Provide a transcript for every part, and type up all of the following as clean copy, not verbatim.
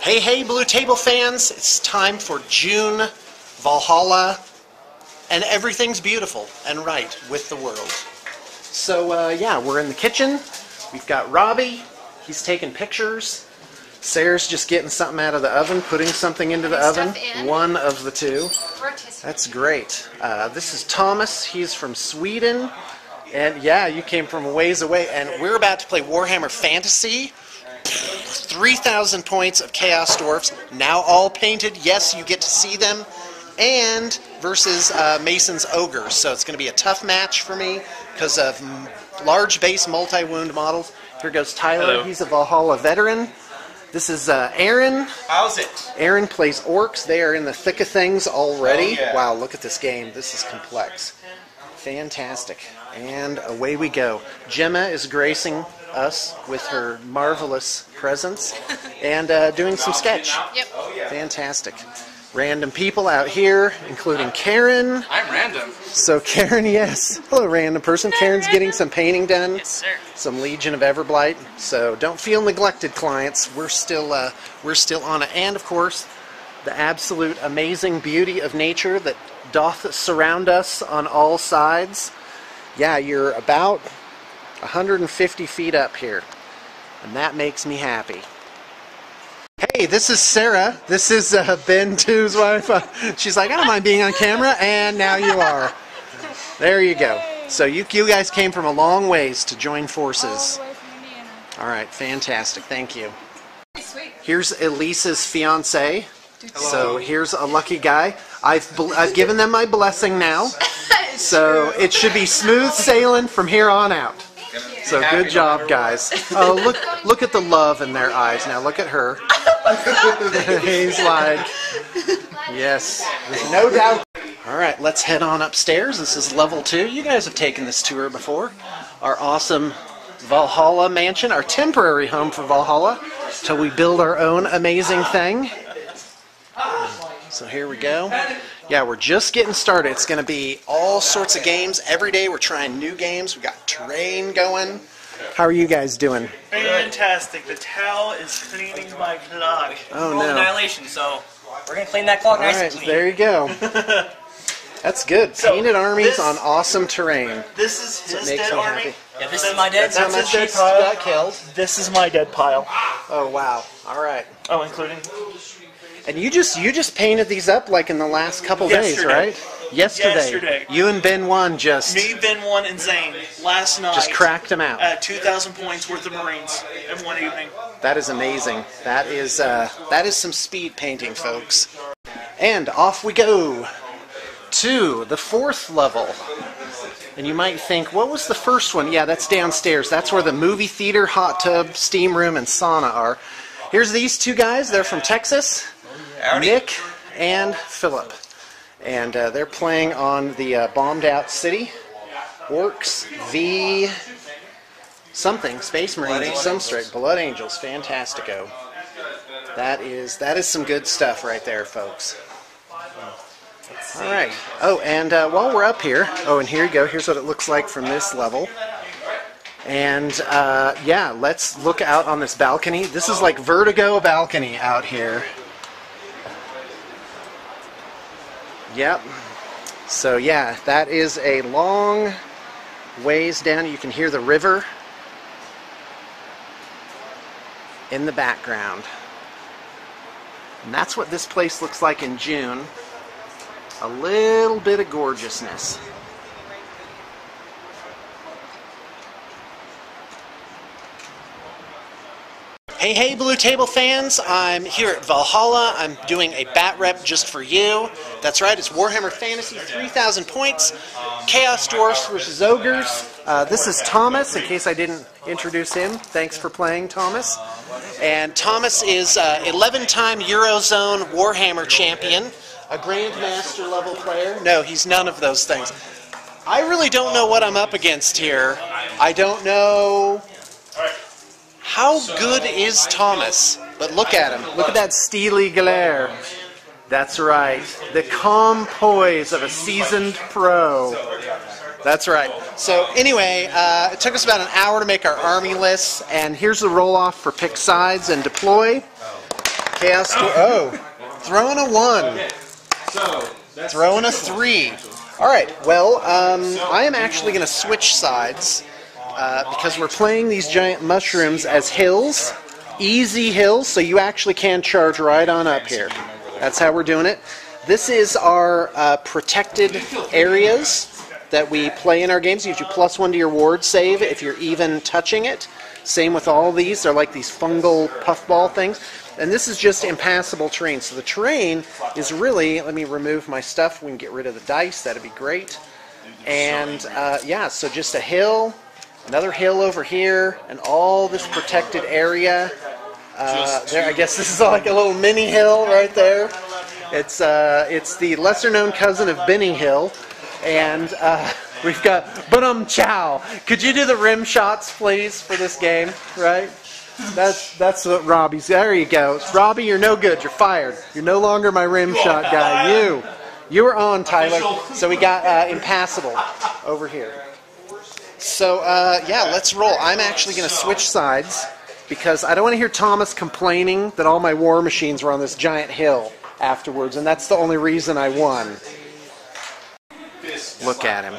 Hey, hey, Blue Table fans! It's time for June Valhalla, and everything's beautiful and right with the world. So, yeah, we're in the kitchen. We've got Robbie. He's taking pictures. Sarah's just getting something out of the oven, putting something into the oven. One of the two. That's great. This is Thomas. He's from Sweden. And yeah, you came from a ways away. And we're about to play Warhammer Fantasy. 3,000 points of Chaos Dwarfs, now all painted. Yes, you get to see them. And versus Mason's Ogres. So it's going to be a tough match for me because of large base multi-wound models. Here goes Tyler. Hello. He's a Valhalla veteran. This is Aaron. How's it? Aaron plays orcs. They are in the thick of things already. Oh, yeah. Wow, look at this game. This is complex. Fantastic. And away we go. Gemma is gracing us with her marvelous presence and doing some sketch. Yep. Fantastic. Random people out here, including Karen. I'm random. So Karen, yes. Hello, random person. Karen's getting some painting done. Yes, sir. Some Legion of Everblight. So don't feel neglected, clients. We're still on it. And of course, the absolute amazing beauty of nature that doth surround us on all sides. Yeah, you're about 150 feet up here, and that makes me happy. Hey, this is Sarah. This is Ben 2's wife. She's like, I don't mind being on camera, and now you are. There you go. So you guys came from a long ways to join forces. All right, fantastic. Thank you. Here's Elise's fiance. So here's a lucky guy. I've given them my blessing now. So it should be smooth sailing from here on out. So good job, guys. Oh, look at the love in their eyes. Now look at her. He's like, yes, there's no doubt. All right, let's head on upstairs. This is level 2. You guys have taken this tour before. Our awesome Valhalla mansion, our temporary home for Valhalla, till we build our own amazing thing. So here we go. Yeah, we're just getting started. It's going to be all sorts of games. Every day we're trying new games. We've got terrain going. How are you guys doing? Fantastic. The towel is cleaning my clock. Oh, no. Annihilation, so we're going to clean that clock nice and clean. There you go. That's good. So, Painted armies on awesome terrain. This is his Makes dead me army. happy. Yeah, this is my dead. That's how That's my his dead dead pile. got killed. This is my dead pile. Oh, wow. All right. Oh, including... And you just painted these up like in the last couple days, Yesterday. right? Yesterday. You and Ben 1 just Me, Ben 1, and Zane last night. just cracked them out. 2,000 points worth of Marines in one evening. That is amazing. That is some speed painting, folks. And off we go to the 4th level. And you might think, what was the first one? Yeah, that's downstairs. That's where the movie theater, hot tub, steam room, and sauna are. Here's these two guys. They're from Texas. Howdy. Nick and Philip. And they're playing on the bombed out city. Orcs v. something. Space Marines of some sort. Blood Angels. Fantastico. That is some good stuff right there, folks. Alright. Oh, and while we're up here, and here you go. Here's what it looks like from this level. And yeah, let's look out on this balcony. This is like Vertigo balcony out here. Yep. So yeah, that is a long ways down. You can hear the river in the background. And that's what this place looks like in June. A little bit of gorgeousness. Hey, hey, Blue Table fans. I'm here at Valhalla. I'm doing a bat rep just for you. That's right, it's Warhammer Fantasy, 3,000 points. Chaos Dwarfs versus Ogres. This is Thomas, in case I didn't introduce him. Thanks for playing, Thomas. And Thomas is 11-time Eurozone Warhammer champion, a Grandmaster level player. No, he's none of those things. I really don't know what I'm up against here. I don't know... How good is Thomas? But look at him. Look at that steely glare. That's right. The calm poise of a seasoned pro. That's right. So anyway, it took us about an hour to make our army lists, and here's the roll-off for pick sides and deploy. Chaos. Oh, throwing a 1. Throwing a 3. All right. Well, I am actually going to switch sides because we're playing these giant mushrooms as hills, easy hills, so you actually can charge right on up here. That's how we're doing it. This is our protected areas that we play in our games. Gives you +1 to your ward save if you're even touching it. Same with all these. They're like these fungal puffball things. And this is just impassable terrain. So the terrain is really, let me remove my stuff. We can get rid of the dice. That'd be great. And yeah, so just a hill, another hill over here, and all this protected area. There, I guess this is like a little mini hill right there. It's the lesser-known cousin of Benny Hill. And we've got Chow. Could you do the rim shots, please, for this game? Right? That's what Robbie's. There you go. Robbie, you're no good. You're fired. You're no longer my rim shot guy. You were on, Tyler. So we got impassable over here. So yeah, let's roll. I'm actually going to switch sides because I don't want to hear Thomas complaining that all my war machines were on this giant hill afterwards, and that's the only reason I won. Look at him.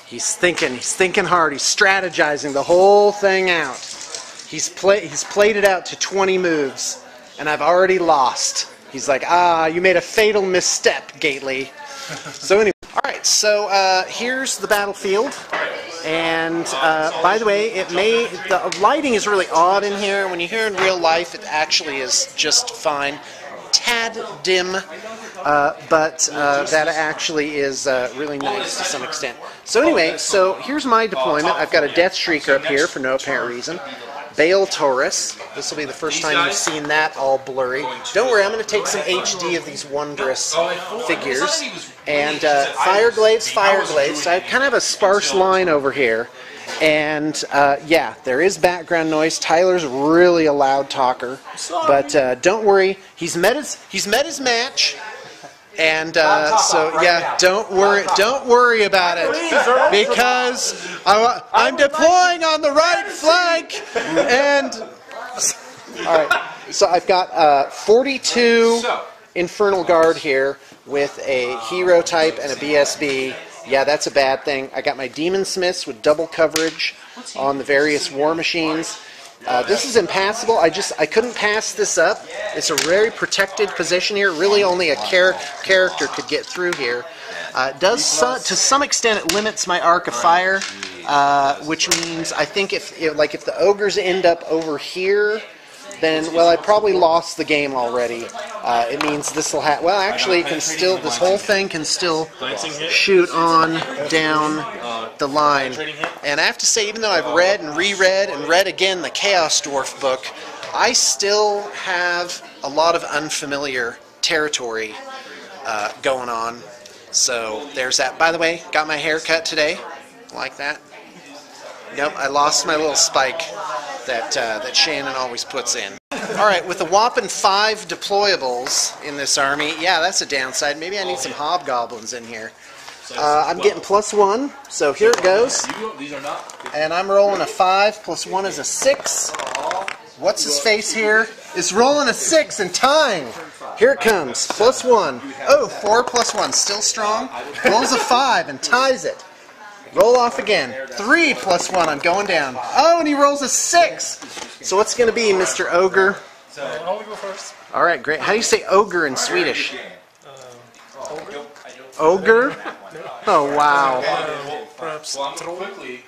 He's thinking hard. He's strategizing the whole thing out. He's played it out to 20 moves, and I've already lost. He's like, you made a fatal misstep, Gately. So anyway, all right. So here's the battlefield, and by the way, the lighting is really odd in here. When you hear in real life, it actually is just fine. Tad dim. But that actually is really nice to some extent. So anyway, so here's my deployment. I've got a Death Shrieker up here for no apparent reason. Bale Taurus. This will be the first time you've seen that all blurry. Don't worry, I'm going to take some HD of these wondrous figures. And Fireglaives. So I kind of have a sparse line over here. And yeah, there is background noise. Tyler's really a loud talker. But don't worry, he's met his match. And so yeah, don't worry about it because I'm deploying on the right flank. And all right, so I've got 42 Infernal Guard here with a hero type and a BSB. Yeah, that's a bad thing. I got my Demon Smiths with double coverage on the various war machines. This is impassable. I couldn't pass this up. It's a very protected position here. Really only a character could get through here. It does to some extent it limits my arc of fire, which means I think if the ogres end up over here, then well I probably lost the game already. It means this will have actually it can still this whole thing can still shoot on down the line. And I have to say, even though I've read and reread and read again the Chaos Dwarf book, I still have a lot of unfamiliar territory going on. So there's that. By the way, got my hair cut today. Like that. Nope, I lost my little spike that Shannon always puts in. All right, with a whopping 5 deployables in this army, yeah, that's a downside. Maybe I need some hobgoblins in here. I'm getting +1, so here it goes. And I'm rolling a 5, +1 is a 6. What's his face here? Is rolling a 6 and tying. Here it comes, +1. Oh, 4 +1, still strong. Rolls a 5 and ties it. Roll off again. 3 +1, I'm going down. Oh, and he rolls a 6. So what's going to be, Mr. Ogre? I'll go first. All right, great. How do you say ogre in Swedish? Ogre? Oh, wow. Perhaps troll.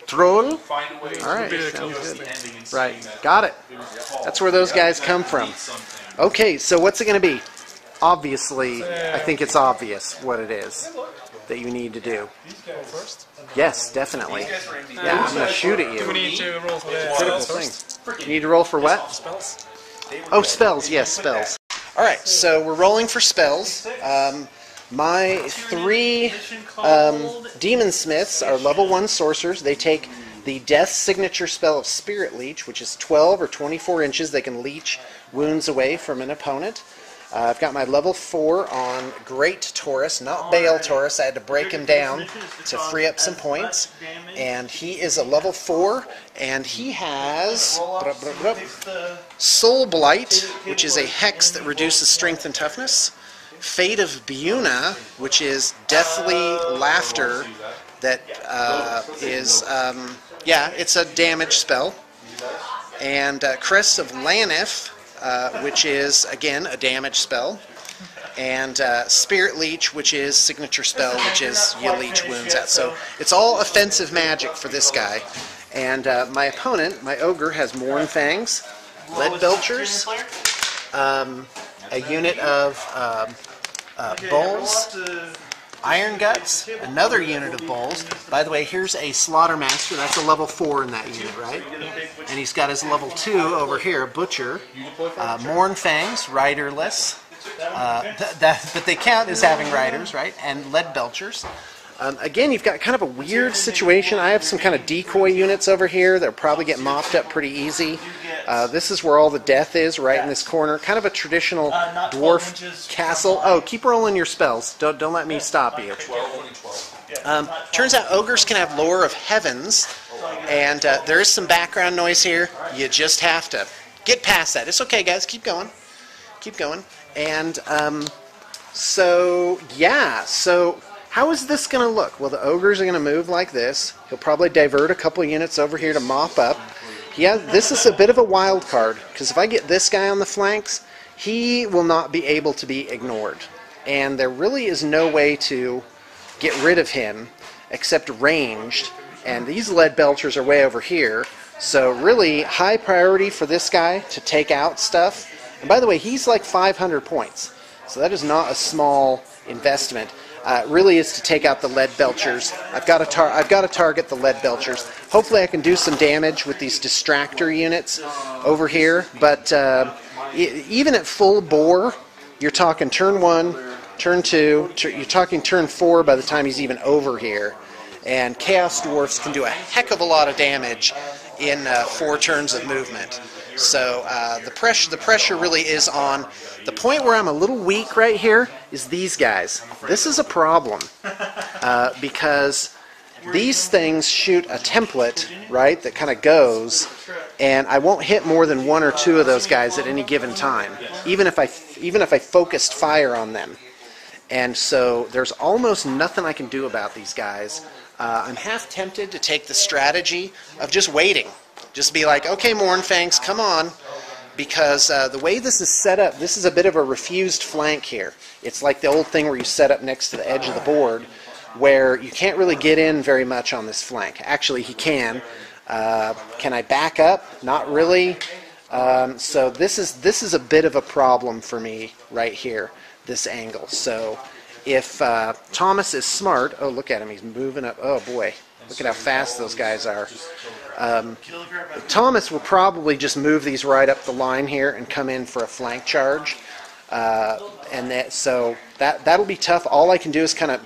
Troll? All right, sounds good. Right, got it. That's where those guys come from. Okay, so what's it going to be? Obviously, I think it's obvious what it is that you need to do. First. Yes, definitely. Yeah, I'm going to shoot at you. Do we need to roll for the Critical spells thing. first? You need to roll for what? Spells. Oh, spells. Yes, spells. All right, so we're rolling for spells. My 3 Demon Smiths are level 1 sorcerers. They take the Death signature spell of Spirit Leech, which is 12 or 24 inches. They can leech wounds away from an opponent. I've got my level 4 on Great Taurus, not Bale Taurus. I had to break him down to free up some points. And he is a level 4, and he has Soul Blight, which is a hex that reduces strength and toughness. Fate of Buna, which is Deathly Laughter, that yeah, it's a damage spell. And Crest of Lanif, which is, again, a damage spell. And Spirit Leech, which is signature spell, which is you leech wounds out. So it's all offensive magic for this guy. And my opponent, my Ogre, has Mourn Fangs, Lead Belchers, a unit of Bulls, Iron Guts, another unit of Bulls. By the way, here's a Slaughtermaster. That's a level 4 in that unit, right? And he's got his level 2 over here, Butcher, Mourn Fangs, riderless. But they count as having riders, right? And Lead Belchers. Again, you've got kind of a weird situation. I have some kind of decoy units over here that will probably get mopped up pretty easy. This is where all the death is, right in this corner. Kind of a traditional dwarf castle. Oh, keep rolling your spells. Don't let me stop you. Turns out ogres can have Lore of Heavens, and there is some background noise here. You just have to get past that. It's okay, guys. Keep going. Keep going. And so, yeah. So how is this going to look? Well, the ogres are going to move like this. He'll probably divert a couple units over here to mop up. Yeah, this is a bit of a wild card, because if I get this guy on the flanks, he will not be able to be ignored. And there really is no way to get rid of him except ranged. And these Lead Belchers are way over here. So really, high priority for this guy to take out stuff. And by the way, he's like 500 points. So that is not a small investment. Really is to take out the Lead Belchers. I've got to target the Lead Belchers. Hopefully I can do some damage with these distractor units over here. But even at full bore, you're talking turn 1, turn 2, you're talking turn 4 by the time he's even over here. And Chaos Dwarfs can do a heck of a lot of damage in 4 turns of movement. So the pressure really is on. The point where I'm a little weak right here is these guys. This is a problem because these things shoot a template, right, that kind of goes, and I won't hit more than 1 or 2 of those guys at any given time, even if I focused fire on them. And so there's almost nothing I can do about these guys. I'm half tempted to take the strategy of just waiting. Just be like, okay, Mournfangs, come on. Because the way this is set up, this is a bit of a refused flank here. It's like the old thing where you set up next to the edge of the board, where you can't really get in very much on this flank. Actually, he can. Can I back up? Not really. So this is a bit of a problem for me right here, this angle. So if Thomas is smart, oh, look at him, he's moving up. Oh boy, look at how fast those guys are. Thomas will probably just move these right up the line here and come in for a flank charge. And so that'll be tough. All I can do is kind of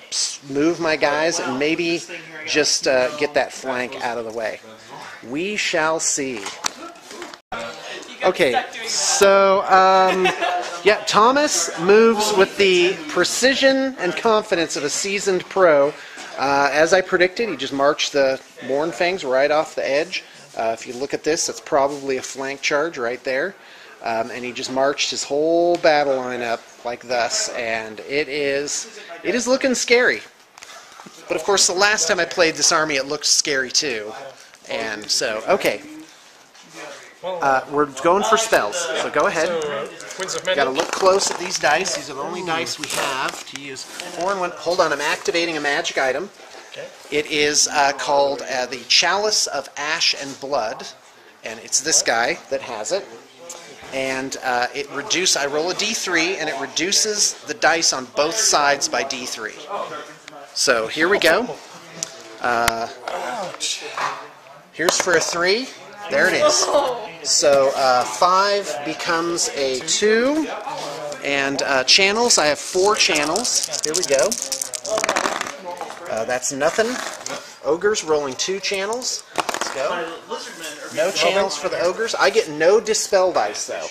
move my guys and maybe just get that flank out of the way. We shall see. Okay, so yeah, Thomas moves with the precision and confidence of a seasoned pro. As I predicted, he just marched the Mournfangs right off the edge. If you look at this, that's probably a flank charge right there. And he just marched his whole battle line up like thus, and it is looking scary. But of course, the last time I played this army, it looked scary too. And so, okay. We're going for spells, so go ahead. Got to look close at these dice. These are the only dice we have to use. 4 and 1. Hold on, I'm activating a magic item. It is called the Chalice of Ash and Blood, and it's this guy that has it. And I roll a d3, and it reduces the dice on both sides by d3. So here we go. Here's for a 3. There it is. So 5 becomes a 2. And channels, I have 4 channels. Here we go. That's nothing. Ogres rolling 2 channels. Let's go. No channels for the ogres. I get no dispel dice though,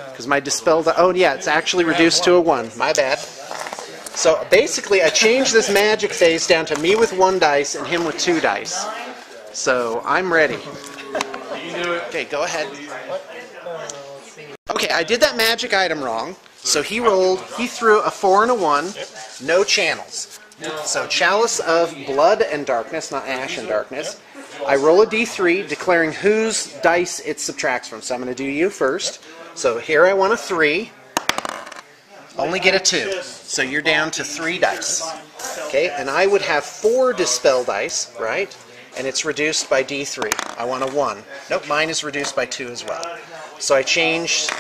because my dispel. Oh yeah, it's actually reduced to a 1. My bad. So basically, I changed this magic phase down to me with 1 dice and him with 2 dice. So I'm ready. Okay, go ahead. Okay, I did that magic item wrong. So he threw a 4 and a 1, no channels. So Chalice of Blood and Darkness, not Ash and Darkness. I roll a d3, declaring whose dice it subtracts from. So I'm going to do you first. So here I want a 3. Only get a 2. So you're down to 3 dice. Okay, and I would have 4 dispel dice, right? And it's reduced by d3. I want a 1. Nope, mine is reduced by 2 as well. So I changed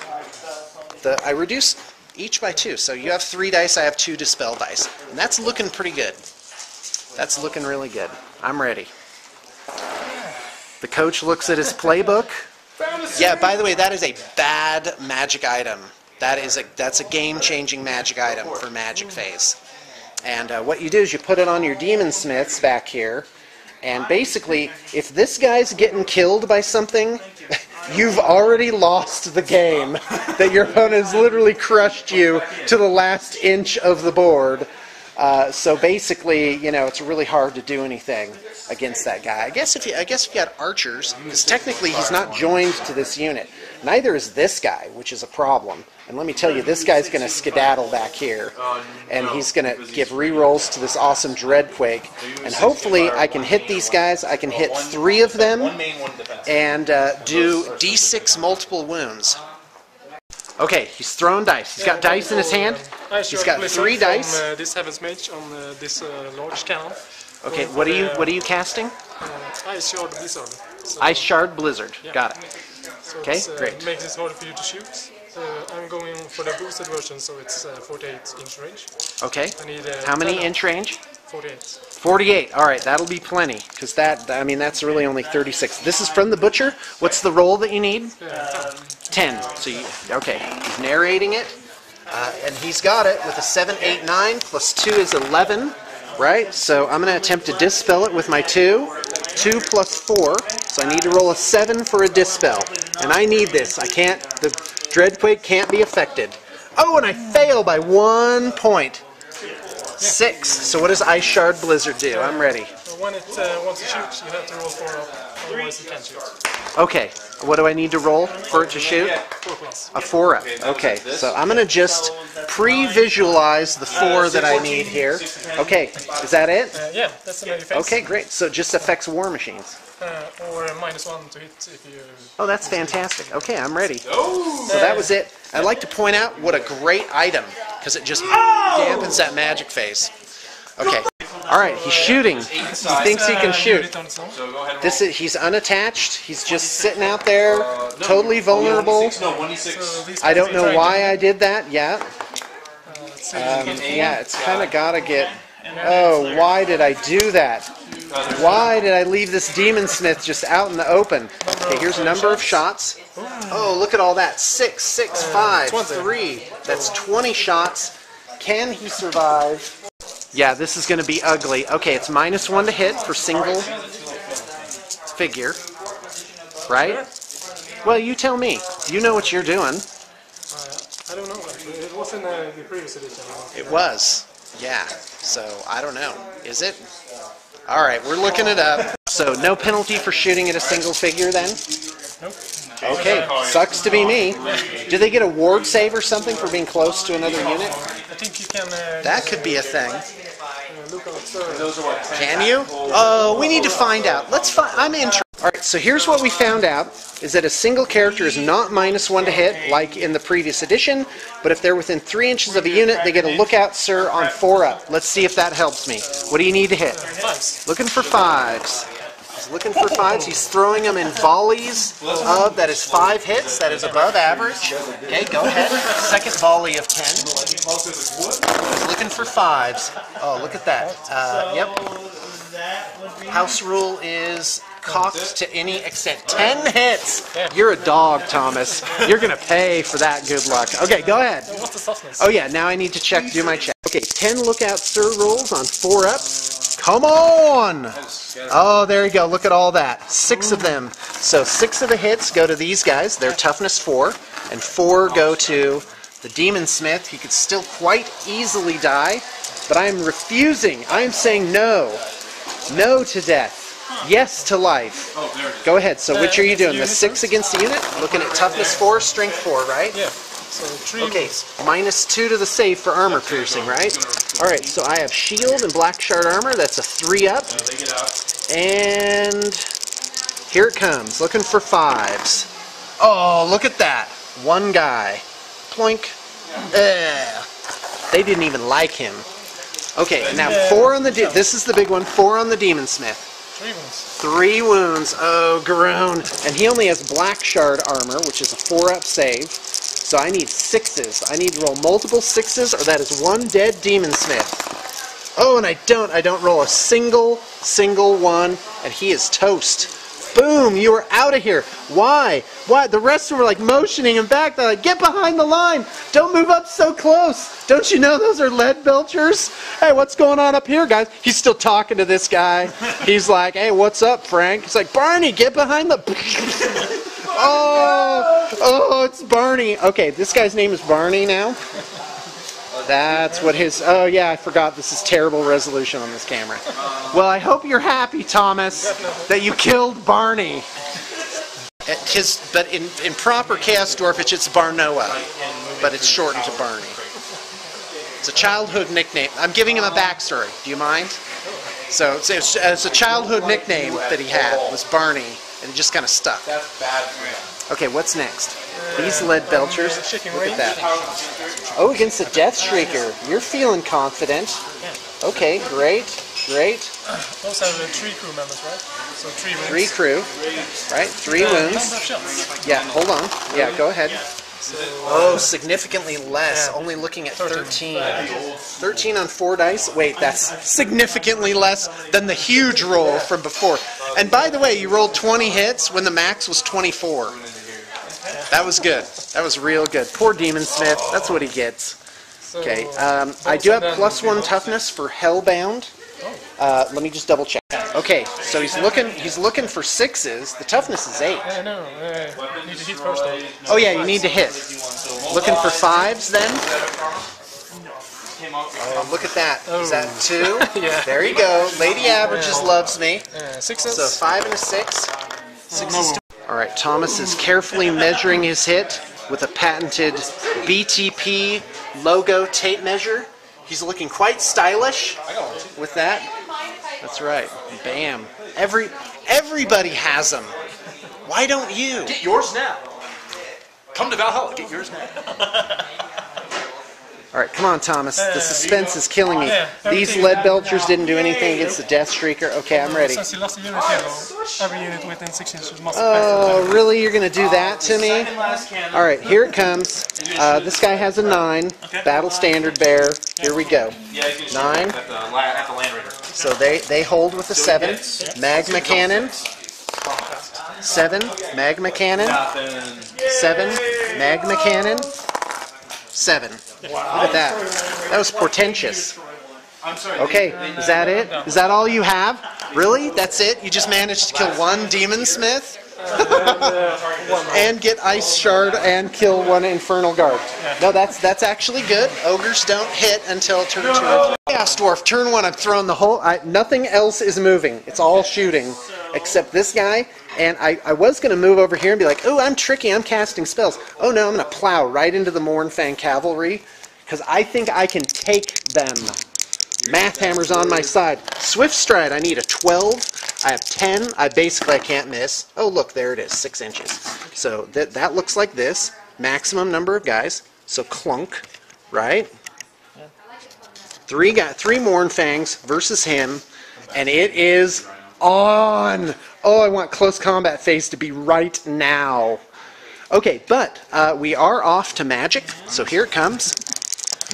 I reduced each by 2. So you have 3 dice, I have 2 dispel dice. And that's looking pretty good. That's looking really good. I'm ready. The coach looks at his playbook. Yeah, by the way, that is a bad magic item. That's a game-changing magic item for magic phase. And what you do is you put it on your demon smiths back here. And basically, if this guy's getting killed by something, you've already lost the game. That your opponent has literally crushed you to the last inch of the board. So basically, you know, it's really hard to do anything against that guy. I guess if you had archers, because technically he's not joined to this unit. Neither is this guy, which is a problem. And let me tell you, this guy's going to skedaddle back here. And he's going to give rerolls to this awesome Dreadquake. And hopefully I can hit these guys. I can hit 3 of them and do d6 multiple wounds. Okay, he's throwing dice. He's got dice in his hand. He's got 3 dice. This Heaven's Mage on this large cannon. Okay, what are you casting? Ice Shard Blizzard. So, Ice Shard Blizzard. Yeah. Got it. So Okay, great. It makes it harder for you to shoot. I'm going for the boosted version, so it's 48-inch range. Okay. I need How many inch range? 48. 48. All right, that'll be plenty, because that's really only 36. This is from the butcher. What's the roll that you need? 10. So okay, he's narrating it, and he's got it with a 7, 8, 9 plus 2 is 11, right? So I'm going to attempt to dispel it with my 2. 2 plus 4, so I need to roll a 7 for a dispel, and I need this. I can't. The Dreadquake can't be affected. Oh, and I fail by 1 point. 6. So what does Ice Shard Blizzard do? I'm ready. When it wants to shoot, you have to roll 4 up, otherwise it can't shoot. Okay, what do I need to roll for it to shoot? 4 plus. A 4 up. Okay, so I'm going to just pre-visualize the 4 that I need here. Okay, is that it? Yeah, that's the phase. Okay, great. So it just affects war machines. Or -1 to hit if you... Oh, that's fantastic. Okay, I'm ready. So that was it. I'd like to point out what a great item, because it just dampens that magic phase. Okay. All right, he's shooting. He thinks he can shoot. He's unattached. He's just sitting out there, totally vulnerable. I don't know why I did that. Yeah. Yeah, it's kind of got to get... Oh, why did I do that? Why did I leave this Demon Smith just out in the open? Okay, here's number of shots. Oh, look at all that. 6, 6, 5, 3. That's 20 shots. Can he survive? Yeah, this is going to be ugly. Okay, it's -1 to hit for single figure. Right? Well, you tell me. You know what you're doing. I don't know. It was in the previous edition. It was. Yeah. So, I don't know. Is it? Alright, we're looking it up. So, no penalty for shooting at a single figure then? Nope. Okay, sucks to be me. Do they get a ward save or something for being close to another unit? I think you can... That could be a thing. Look on Can you? Oh, we need to find out. Let's find... I'm interested. Alright, so here's what we found out, is that a single character is not -1 to hit, like in the previous edition, but if they're within 3 inches of a unit, they get a lookout, sir, on 4 up. Let's see if that helps me. What do you need to hit? 5s. Looking for 5s. He's looking for 5s. He's throwing them in volleys of, that is 5 hits. That is above average. Okay, go ahead. Second volley of 10. He's looking for 5s. Oh, look at that. Yep. House rule is cocked to any extent. 10 hits! You're a dog, Thomas. You're going to pay for that good luck. Okay, go ahead. What's the softness? Oh yeah, now I need to do my check. Okay, 10 lookout sir rolls on 4 ups. Come on! Oh, there you go. Look at all that. 6 of them. So 6 of the hits go to these guys. They're toughness 4. And 4 go to the Demon Smith. He could still quite easily die. But I am refusing. I am saying no. No to death. Yes to life. Go ahead. So which are you doing? The 6 against the unit? Looking at toughness 4, strength 4, right? Yeah. So 3 okay, -2 to the save for armor piercing, right? Alright, so I have shield and black shard armor. That's a 3 up. And here it comes. Looking for 5s. Oh, look at that. 1 guy. Ploink. They didn't even like him. Okay, now 4 on the... This is the big one. 4 on the Demon Smith. 3 wounds. 3 wounds. Oh, groan. And he only has black shard armor, which is a 4-up save. So I need 6s. I need to roll multiple 6s, or that is 1 dead Demon Smith. Oh, and I don't roll a single one, and he is toast. Boom, you are out of here. Why? Why? The rest of them were like motioning him back. They're like, get behind the line. Don't move up so close. Don't you know those are lead belchers? Hey, what's going on up here, guys? He's still talking to this guy. He's like, hey, what's up, Frank? He's like, Barney, get behind the... Oh, it's Barney. Okay, this guy's name is Barney now. That's what his... Oh, yeah, I forgot. This is terrible resolution on this camera. Well, I hope you're happy, Thomas, that you killed Barney. But in proper Chaos Dwarfish, it's Barnoa, but it's shortened to Barney. It's a childhood nickname. I'm giving him a backstory. Do you mind? So it's a childhood nickname that he had, was Barney, and it just kind of stuck. Okay, what's next? These lead belchers. Look at that. Oh, against the Death Shrieker. You're feeling confident. Okay, great. Those have 3 crew members, right? So 3 wounds. 3 crew, right? 3 wounds. Yeah, hold on. Yeah, go ahead. Oh, significantly less. Only looking at 13. 13 on 4 dice. Wait, that's significantly less than the huge roll from before. And by the way, you rolled 20 hits when the max was 24. That was good. That was real good. Poor Demon Smith. That's what he gets. Okay, I do have +1 toughness for Hellbound. Let me just double check. Okay, so he's looking for 6s. The toughness is 8. Yeah, no, you need to hit first though. Oh yeah, you need to hit. Looking for 5s then? Oh, look at that. Is that 2? Yeah. There you go. Lady Averages loves me. 6s. So 5 and a 6. 6s. Alright, Thomas is carefully measuring his hit with a patented BTP logo tape measure. He's looking quite stylish with that. That's right. Bam. Everybody has them. Why don't you? Get yours now. Come to Valhalla. Get yours now. Alright, come on, Thomas. The suspense is killing me. These lead belchers didn't do anything against the Death Shrieker. Okay, I'm ready. Since you lost a unit here, every unit within 6 inches must Oh, really? You're going to do that to me? Alright, here it comes. This guy has a 9. Battle Standard Bear. Here we go. 9. So they hold with a 7. Magma Cannon. 7. Magma Cannon. 7. Magma Cannon. 7. Look at that. That was portentous. Okay, is that it? Is that all you have? Really? That's it? You just managed to kill 1 Demon Smith? And get Ice Shard and kill 1 Infernal Guard. No, that's actually good. Ogres don't hit until turn 2 or 3. Chaos Dwarf, turn 1, I'm throwing the whole... nothing else is moving. It's all shooting. Except this guy. And I was going to move over here and be like, oh, I'm tricky, I'm casting spells. Oh no, I'm going to plow right into the Mournfang Cavalry. Because I think I can take them. Math Hammer's on my side. Swift Stride, I need a 12. I have 10. I can't miss. Oh, look, there it is, 6 inches. So that looks like this. Maximum number of guys. So clunk, right? 3 Mournfangs versus him. And it is on. Oh, I want close combat phase to be right now. Okay, but we are off to magic. So here it comes.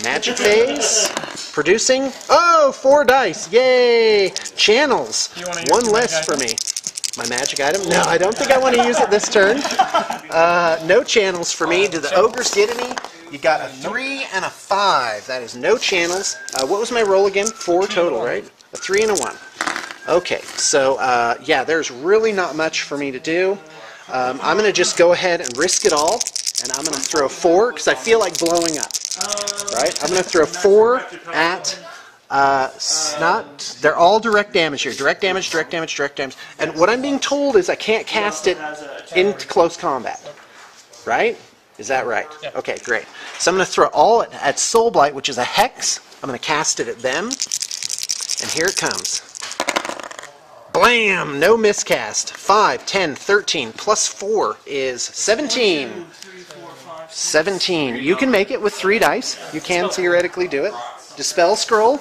Magic phase. Producing. Oh, 4 dice. Yay. Channels. 1 less for me. My magic item? No, I don't think I want to use it this turn. No channels for me. Do the Ogres get any? You got a 3 and a 5. That is no channels. What was my roll again? 4 total, right? A 3 and a 1. Okay, so yeah, there's really not much for me to do. I'm going to just go ahead and risk it all, and I'm going to throw 4 because I feel like blowing up. Right? I'm going to throw 4 at. They're all direct damage here. Direct damage, direct damage, direct damage. And what I'm being told is I can't cast it into close combat. Right? Is that right? Yeah. Okay, great. So I'm going to throw all at Soul Blight, which is a hex. I'm going to cast it at them. And here it comes. Blam! No miscast. 5, 10, 13, plus 4 is 17. 17. You can make it with 3 dice. You can theoretically do it. Dispel Scroll.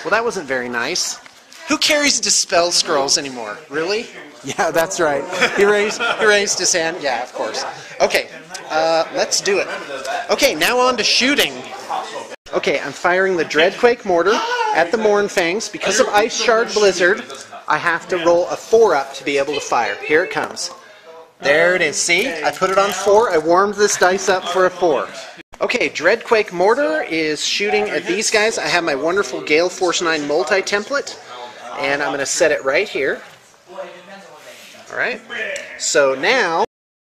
Well, that wasn't very nice. Who carries Dispel Scrolls anymore? Really? Yeah, that's right. He raised his hand. Yeah, of course. Okay, let's do it. Okay, now on to shooting. Okay, I'm firing the Dreadquake Mortar at the Mournfangs. Because of Ice Shard Blizzard, I have to roll a 4 up to be able to fire. Here it comes. There it is. See? I put it on 4. I warmed this dice up for a 4. Okay, Dreadquake Mortar is shooting at these guys. I have my wonderful Gale Force 9 multi-template, and I'm going to set it right here. Alright, so now